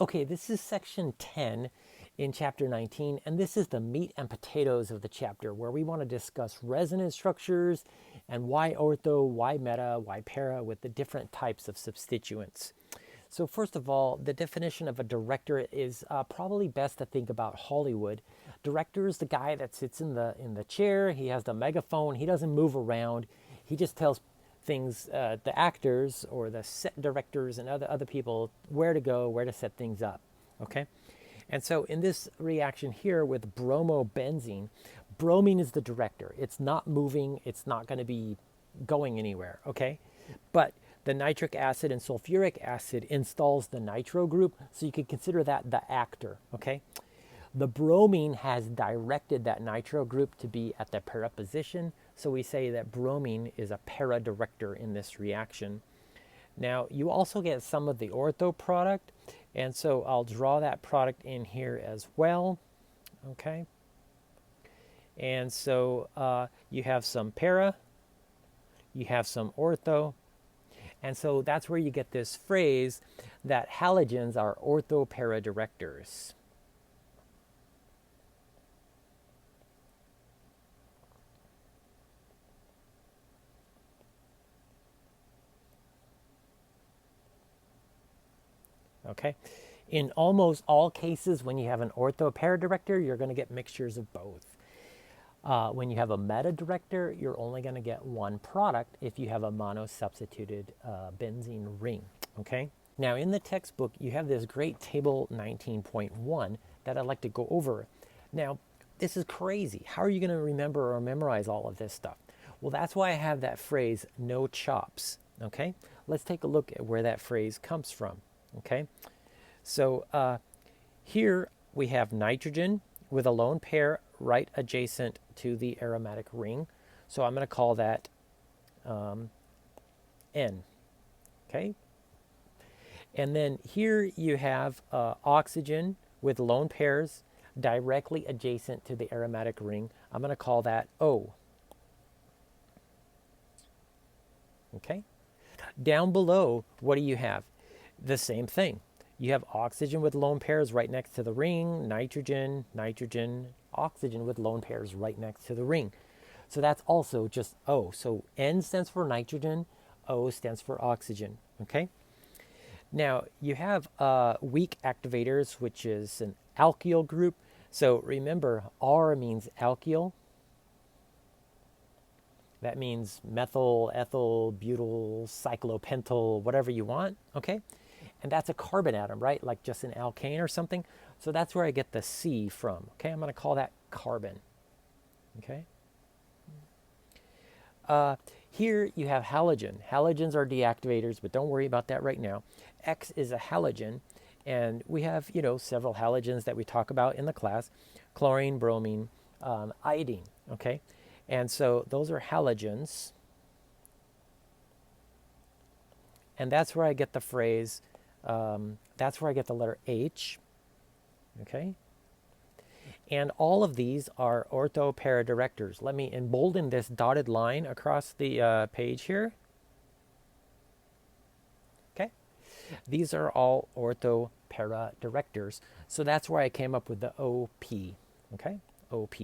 Okay, this is section 10 in chapter 19, and this is the meat and potatoes of the chapter where we want to discuss resonance structures and why ortho, why meta, why para with the different types of substituents. So first of all, the definition of a director is probably best to think about Hollywood. Director is the guy that sits in the chair. He has the megaphone. He doesn't move around. He just tells things, the actors or the set directors and other people where to go, where to set things up. Okay, and so in this reaction here with bromobenzene, bromine is the director. It's not moving. It's not going to be going anywhere. Okay, but the nitric acid and sulfuric acid installs the nitro group, so you could consider that the actor, okay? The bromine has directed that nitro group to be at the para position, so we say that bromine is a para director in this reaction. Now, you also get some of the ortho product, and so I'll draw that product in here as well, okay? And so you have some para, you have some ortho, and so that's where you get this phrase that halogens are ortho-para directors. Okay? In almost all cases, when you have an ortho-para director, you're going to get mixtures of both. When you have a meta director, you're only going to get one product if you have a mono-substituted benzene ring, okay? Now in the textbook, you have this great table 19.1 that I'd like to go over. Now, this is crazy. How are you going to remember or memorize all of this stuff? Well, that's why I have that phrase, no chops, okay? Let's take a look at where that phrase comes from, okay? So here we have nitrogen with a lone pair right adjacent to the aromatic ring. So I'm going to call that N, okay? And then here you have oxygen with lone pairs directly adjacent to the aromatic ring. I'm going to call that O, okay? Down below, what do you have? The same thing. You have oxygen with lone pairs right next to the ring, nitrogen, nitrogen, oxygen with lone pairs right next to the ring. So that's also just O. So N stands for nitrogen, O stands for oxygen, okay? Now you have weak activators, which is an alkyl group. So remember, R means alkyl. That means methyl, ethyl, butyl, cyclopentyl, whatever you want, okay? And that's a carbon atom, right? Like just an alkane or something. So that's where I get the C from, okay? I'm going to call that carbon, okay? Here you have halogen. Halogens are deactivators, but don't worry about that right now. X is a halogen, and we have, several halogens that we talk about in the class: chlorine, bromine, iodine, okay? And so those are halogens. And that's where I get the phrase, that's where I get the letter H, okay? And all of these are ortho-para directors. Let me embolden this dotted line across the page here. Okay? These are all ortho-para directors. So that's where I came up with the OP, okay? OP.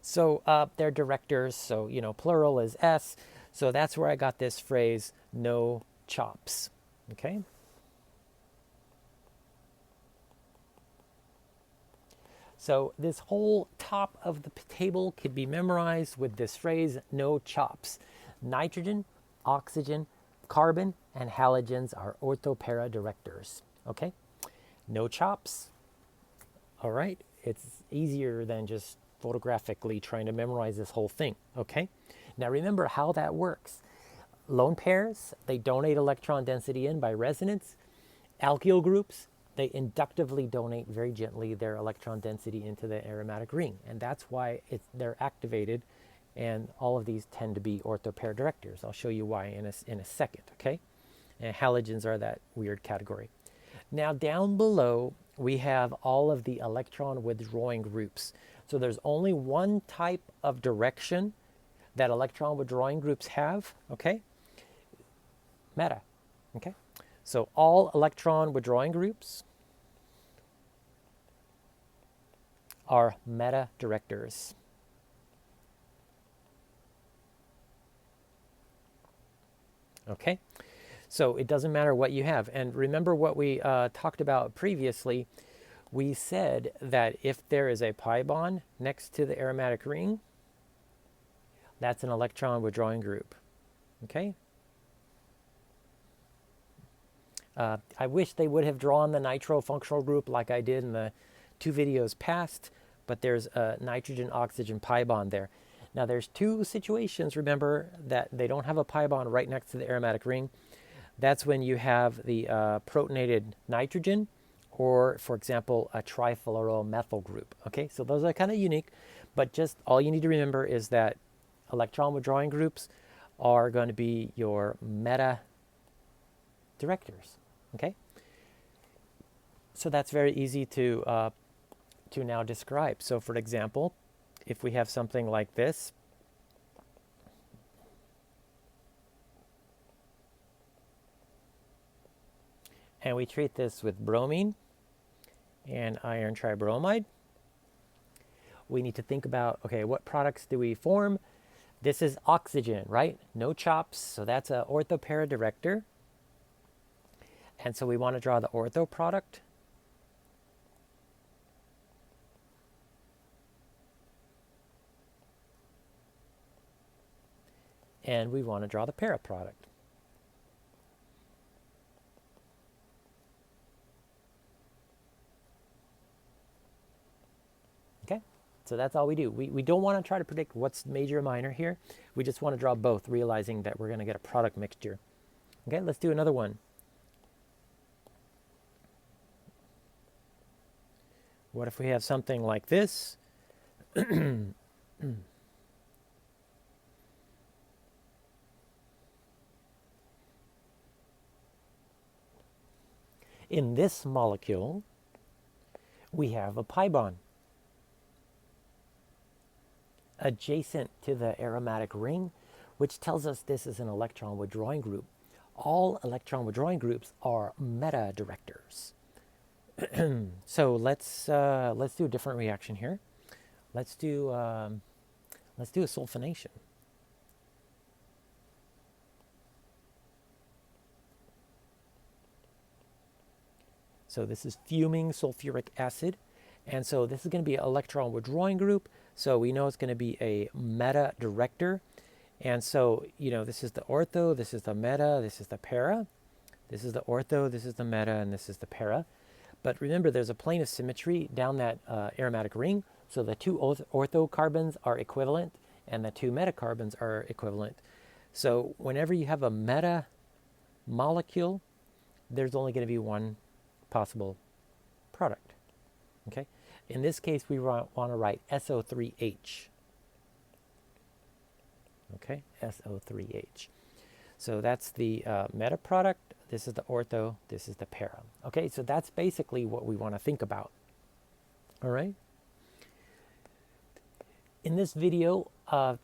So they're directors, so, plural is S. So that's where I got this phrase, no chops, okay? So this whole top of the table could be memorized with this phrase, no chops. Nitrogen, oxygen, carbon, and halogens are ortho-para directors, okay? No chops. All right, it's easier than just photographically trying to memorize this whole thing, okay? Now remember how that works. Lone pairs, they donate electron density in by resonance. Alkyl groups, they inductively donate very gently their electron density into the aromatic ring. And that's why they're activated, and all of these tend to be ortho-para directors. I'll show you why in a second, okay? And halogens are that weird category. Now down below, we have all of the electron withdrawing groups. So there's only one type of direction that electron withdrawing groups have, okay? Meta. Okay, so all electron withdrawing groups are meta directors. Okay, so it doesn't matter what you have. And remember what we talked about previously. We said that if there is a pi bond next to the aromatic ring, that's an electron withdrawing group. Okay. I wish they would have drawn the nitro functional group like I did in the 2 videos past, but there's a nitrogen-oxygen pi bond there. Now there's 2 situations, remember, that they don't have a pi bond right next to the aromatic ring. That's when you have the protonated nitrogen, or for example, a trifluoromethyl group. Okay, so those are kind of unique, but just all you need to remember is that electron withdrawing groups are going to be your meta directors. Okay, so that's very easy to now describe. So for example, if we have something like this, and we treat this with bromine and iron tribromide, we need to think about, okay, what products do we form? This is oxygen, right? No chops, so that's an ortho-para director. And so we want to draw the ortho product. And we want to draw the para product. Okay, so that's all we do. We don't want to try to predict what's major or minor here. We just want to draw both, realizing that we're going to get a product mixture. Okay, let's do another one. What if we have something like this? In this molecule, we have a pi bond adjacent to the aromatic ring, which tells us this is an electron withdrawing group. All electron withdrawing groups are meta directors. So let's do a different reaction here. Let's do a sulfonation. So this is fuming sulfuric acid, and so this is going to be an electron withdrawing group. So we know it's going to be a meta director, and so this is the ortho, this is the meta, this is the para. This is the ortho, this is the meta, and this is the para. But remember, there's a plane of symmetry down that aromatic ring. So the 2 ortho carbons are equivalent and the 2 metacarbons are equivalent. So whenever you have a meta molecule, there's only going to be one possible product. Okay? In this case, we want to write SO3H. Okay? SO3H. So that's the meta product. This is the ortho, this is the para. Okay, so that's basically what we want to think about. All right. In this video,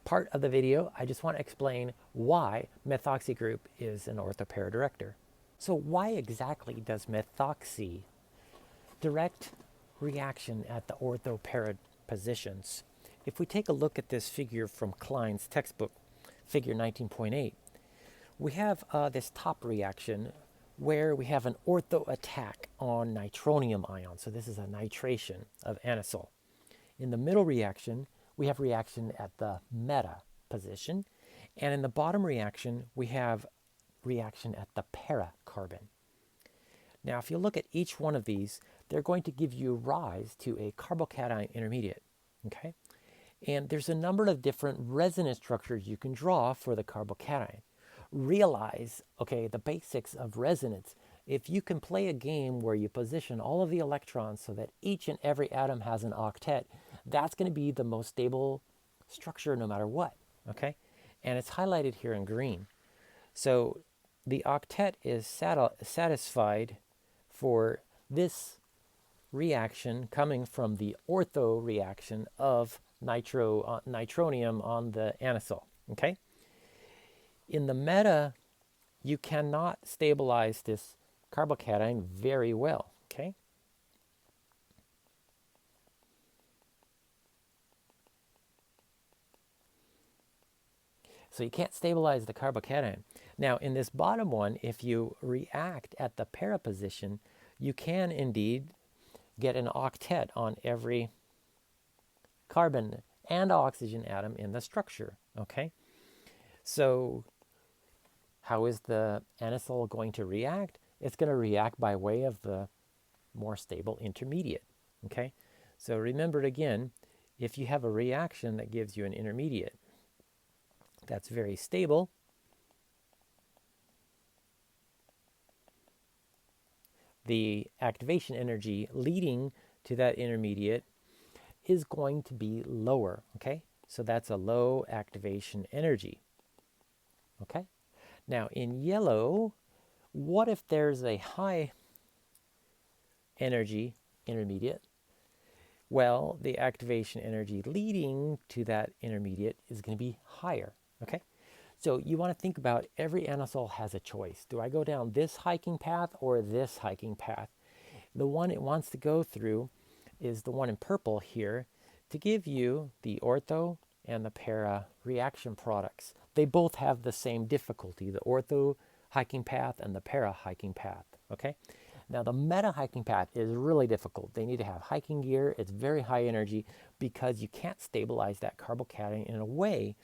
part of the video, I just want to explain why methoxy group is an ortho-para director. So why exactly does methoxy direct reaction at the ortho-para positions? If we take a look at this figure from Klein's textbook, figure 19.8, we have this top reaction where we have an ortho attack on nitronium ion. So this is a nitration of anisole. In the middle reaction, we have reaction at the meta position. And in the bottom reaction, we have reaction at the para carbon. Now, if you look at each one of these, they're going to give you rise to a carbocation intermediate. Okay? And there's a number of different resonance structures you can draw for the carbocation. Realize, okay, the basics of resonance. If you can play a game where you position all of the electrons so that each and every atom has an octet, that's going to be the most stable structure no matter what, okay? And it's highlighted here in green. So the octet is satisfied for this reaction coming from the ortho reaction of nitronium on the anisole, okay? In the meta you cannot stabilize this carbocation very well, okay? So you can't stabilize the carbocation. Now, in this bottom one, if you react at the para position, you can indeed get an octet on every carbon and oxygen atom in the structure, okay? So how is the anisole going to react? It's going to react by way of the more stable intermediate, okay? So remember again, if you have a reaction that gives you an intermediate that's very stable, the activation energy leading to that intermediate is going to be lower, okay? So that's a low activation energy, okay? Now in yellow, what if there's a high energy intermediate? Well, the activation energy leading to that intermediate is going to be higher, okay? So you want to think about every anisole has a choice. Do I go down this hiking path or this hiking path? The one it wants to go through is the one in purple here to give you the ortho and the para reaction products. They both have the same difficulty, the ortho hiking path and the para hiking path, okay? Now the meta hiking path is really difficult. They need to have hiking gear. It's very high energy because you can't stabilize that carbocation in a way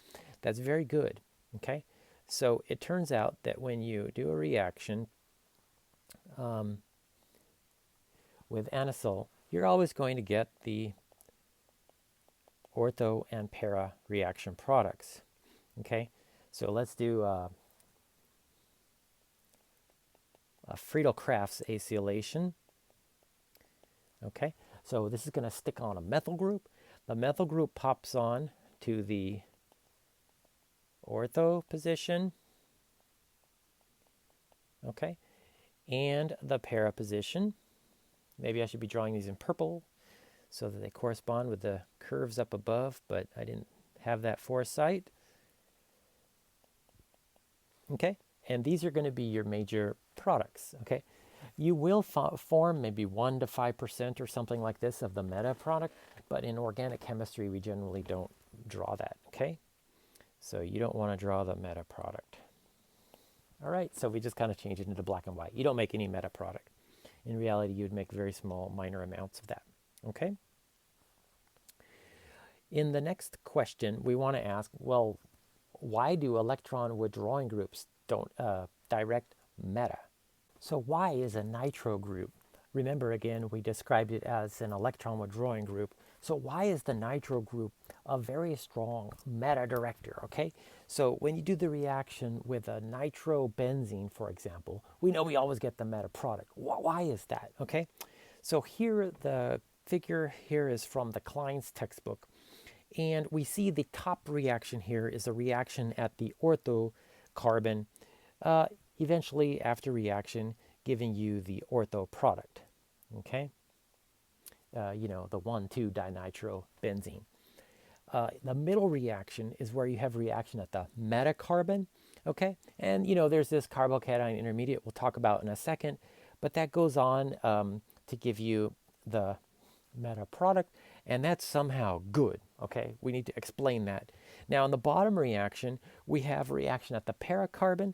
that's very good, okay? So it turns out that when you do a reaction with anisole, you're always going to get the ortho and para reaction products, okay? So let's do a Friedel-Crafts acylation. Okay, so this is going to stick on a methyl group. The methyl group pops on to the ortho position. Okay, and the para position. Maybe I should be drawing these in purple so that they correspond with the curves up above, but I didn't have that foresight. Okay, and these are going to be your major products, okay? You will form maybe 1 to 5% or something like this of the meta product, but in organic chemistry, we generally don't draw that, okay? So you don't want to draw the meta product. All right, so we just kind of change it into black and white. You don't make any meta product. In reality, you would make very small, minor amounts of that, okay? In the next question, we want to ask, well, why do electron withdrawing groups don't direct meta? So why is a nitro group? Remember again, we described it as an electron withdrawing group. So why is the nitro group a very strong meta director, okay? So when you do the reaction with a nitrobenzene, for example, we know we always get the meta product. Why is that, okay? So here, the figure here is from the Klein's textbook. And we see the top reaction here is a reaction at the ortho carbon, eventually after reaction giving you the ortho product, okay? You know, the 1,2-dinitrobenzene. The middle reaction is where you have reaction at the metacarbon, okay? And, you know, there's this carbocation intermediate we'll talk about in a second, but that goes on to give you the meta product, and that's somehow good, okay? We need to explain that. Now, in the bottom reaction, we have reaction at the paracarbon,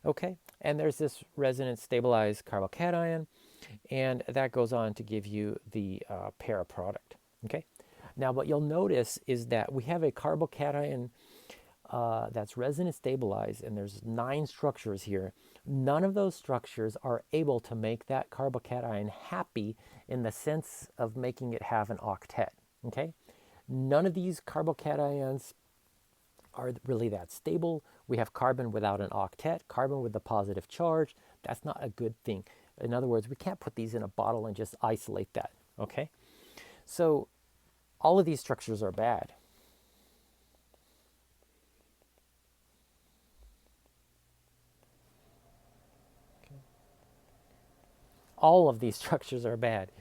okay? And there's this resonance stabilized carbocation, and that goes on to give you the para product, okay? Now, what you'll notice is that we have a carbocation that's resonance stabilized, and there's 9 structures here. None of those structures are able to make that carbocation happy in the sense of making it have an octet, okay? None of these carbocations are really that stable. We have carbon without an octet, carbon with a positive charge. That's not a good thing. In other words, we can't put these in a bottle and just isolate that, okay? So all of these structures are bad. All of these structures are bad,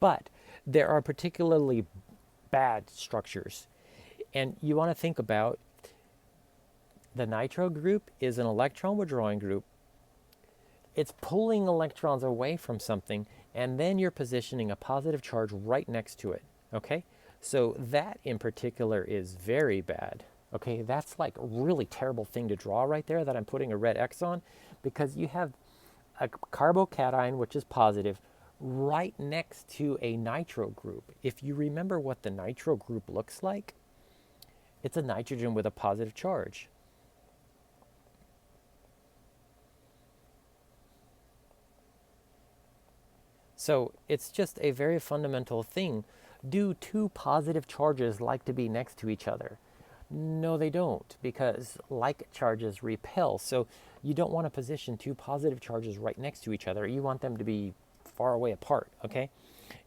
but there are particularly bad structures. And you want to think about the nitro group is an electron withdrawing group It's pulling electrons away from something, and then you're positioning a positive charge right next to it, okay? So that in particular is very bad, okay? That's like a really terrible thing to draw right there that I'm putting a red X on, because you have a carbocation, which is positive, right next to a nitro group. If you remember what the nitro group looks like, it's a nitrogen with a positive charge. So it's just a very fundamental thing. Do two positive charges like to be next to each other? No, they don't, because like charges repel. So you don't want to position two positive charges right next to each other. You want them to be far away apart, okay?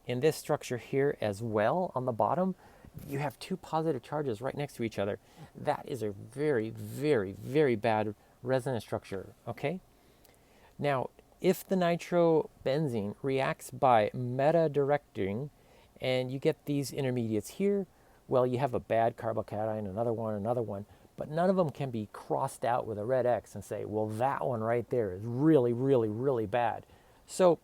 In this structure here as well, on the bottom, you have two positive charges right next to each other. That is a very, very, very bad resonance structure, okay? Now, if the nitrobenzene reacts by meta-directing and you get these intermediates here, well, you have a bad carbocation, another one, but none of them can be crossed out with a red X and say, well, that one right there is really, really, really bad. So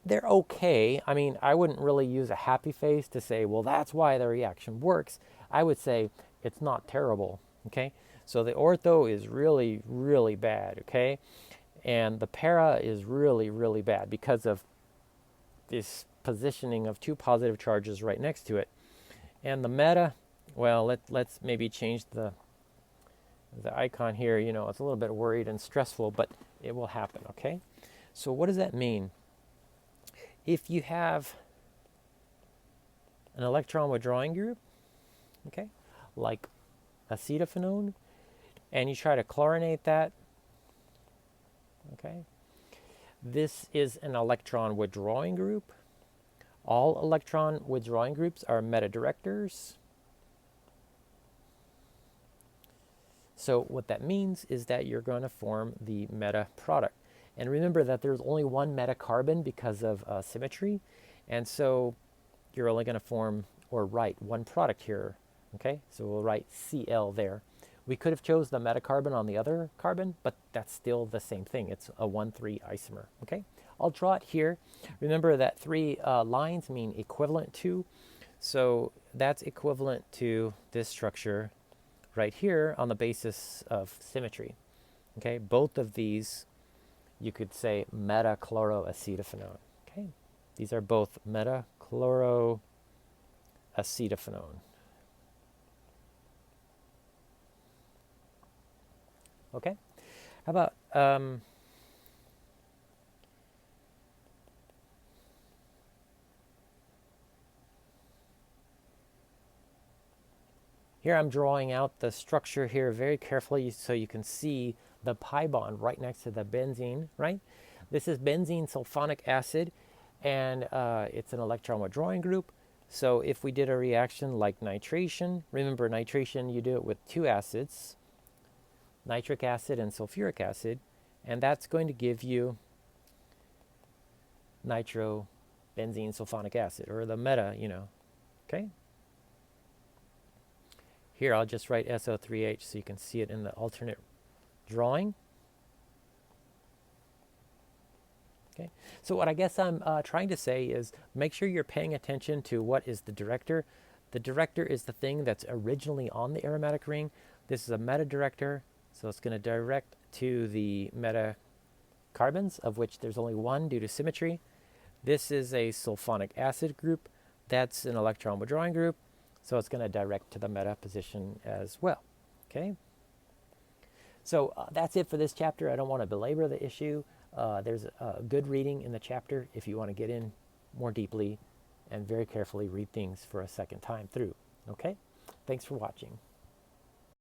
they're okay. I mean, I wouldn't really use a happy face to say, well, that's why the reaction works. I would say it's not terrible, okay? So the ortho is really, really bad, okay? And the para is really, really bad because of this positioning of two positive charges right next to it. And the meta, well, let's maybe change the icon here. You know, it's a little bit worried and stressful, but it will happen, okay? So what does that mean? If you have an electron withdrawing group, okay, like acetophenone, and you try to chlorinate that, okay, this is an electron withdrawing group. All electron withdrawing groups are meta-directors. So what that means is that you're going to form the meta product. And remember that there's only one metacarbon because of symmetry. And so you're only going to form or write one product here. Okay, so we'll write Cl there. We could have chose the metacarbon on the other carbon, but that's still the same thing. It's a 1,3 isomer. Okay, I'll draw it here. Remember that three lines mean equivalent to. So that's equivalent to this structure right here on the basis of symmetry. Okay, both of these, you could say metachloroacetophenone. Okay, these are both metachloroacetophenone. Okay, how about here I'm drawing out the structure here very carefully so you can see the pi bond right next to the benzene, right? This is benzene sulfonic acid, and it's an electron withdrawing group. So if we did a reaction like nitration, remember nitration, you do it with two acids, nitric acid and sulfuric acid, and that's going to give you nitrobenzene sulfonic acid, or the meta, you know, okay? Here I'll just write SO3H so you can see it in the alternate drawing. Okay, so what I guess I'm trying to say is make sure you're paying attention to what is the director. The director is the thing that's originally on the aromatic ring. This is a meta-director, so it's going to direct to the meta carbons, of which there's only one due to symmetry. This is a sulfonic acid group. That's an electron withdrawing group, so it's going to direct to the meta position as well. Okay, so that's it for this chapter. I don't want to belabor the issue. There's a good reading in the chapter if you want to get in more deeply and very carefully read things for a second time through. Okay, thanks for watching.